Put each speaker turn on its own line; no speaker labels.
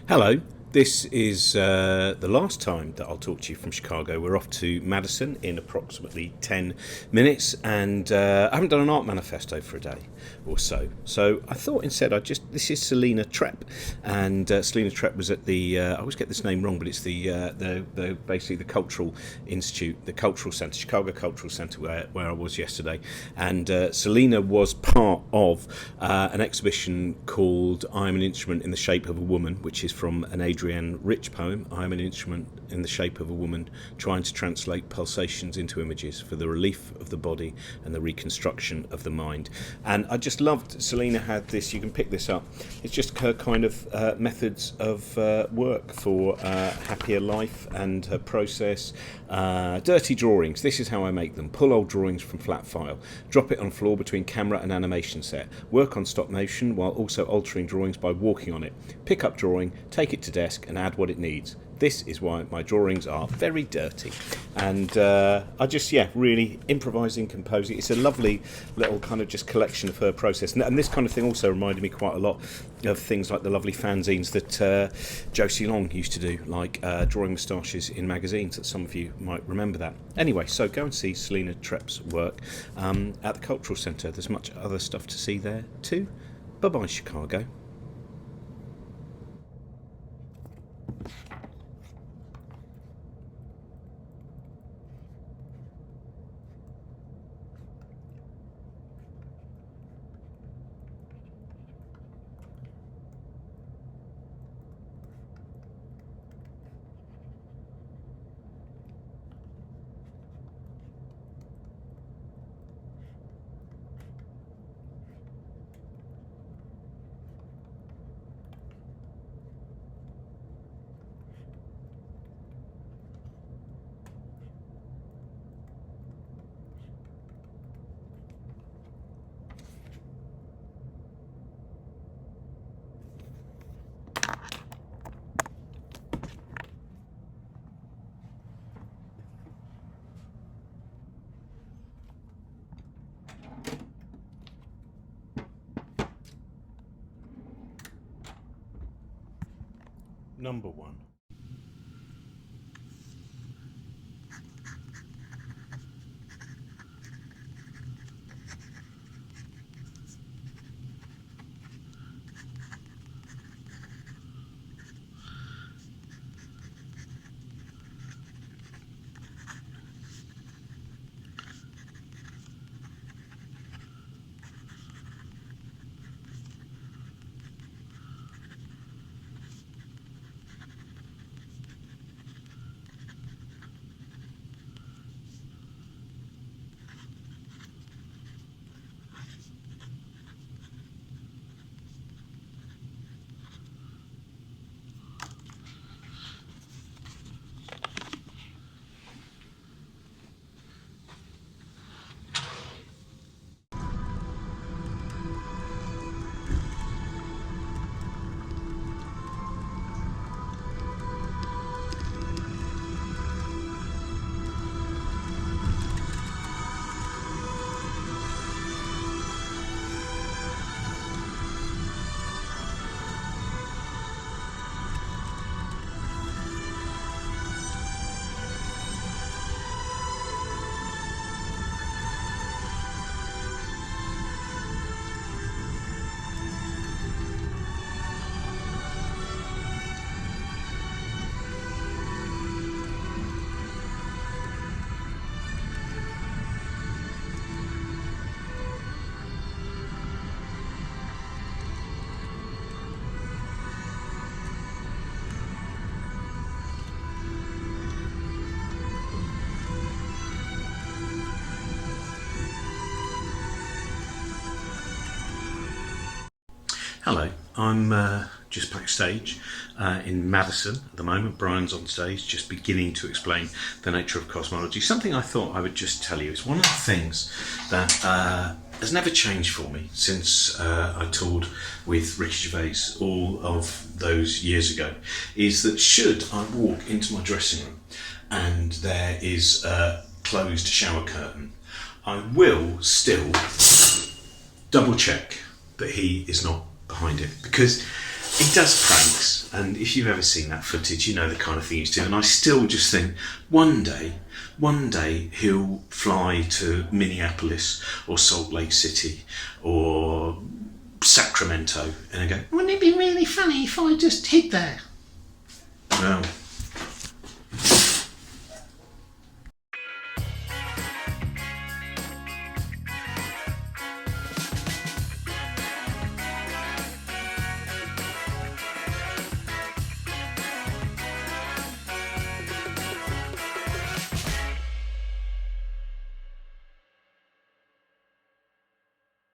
Hello, this is the last time that I'll talk to you from Chicago. We're off to Madison in approximately 10 minutes, and I haven't done an art manifesto for a day or so. So I thought instead this is Selena Trepp, and Selena Trepp was at the, I always get this name wrong, but it's the basically the Cultural Institute, the Cultural Centre, Chicago Cultural Centre, where I was yesterday. And Selena was part of an exhibition called I Am an Instrument in the Shape of a Woman, which is from an Adrienne Rich poem. I am an instrument in the shape of a woman, trying to translate pulsations into images for the relief of the body and the reconstruction of the mind. And I just loved Selena had this, you can pick this up, it's just her kind of methods of work for happier life and her process. Dirty drawings, this is how I make them. Pull old drawings from flat file, drop it on floor between camera and animation set, work on stop motion while also altering drawings by walking on it, pick up drawing, take it to desk and add what it needs. This is why my drawings are very dirty. And I just, really improvising, composing. It's a lovely little kind of just collection of her process. And this kind of thing also reminded me quite a lot of things like the lovely fanzines that Josie Long used to do, like drawing moustaches in magazines, that some of you might remember that. Anyway, so go and see Selena Trepp's work at the Cultural Centre. There's much other stuff to see there too. Bye-bye, Chicago. Number one. Hello, I'm just backstage in Madison at the moment. Brian's on stage just beginning to explain the nature of cosmology. Something I thought I would just tell you is one of the things that has never changed for me since I toured with Ricky Gervais all of those years ago, is that should I walk into my dressing room and there is a closed shower curtain, I will still double check that he is not behind it, because he does pranks, and if you've ever seen that footage, you know the kind of thing he's doing. And I still just think one day he'll fly to Minneapolis or Salt Lake City or Sacramento and I go, wouldn't it be really funny if I just hid there? Well,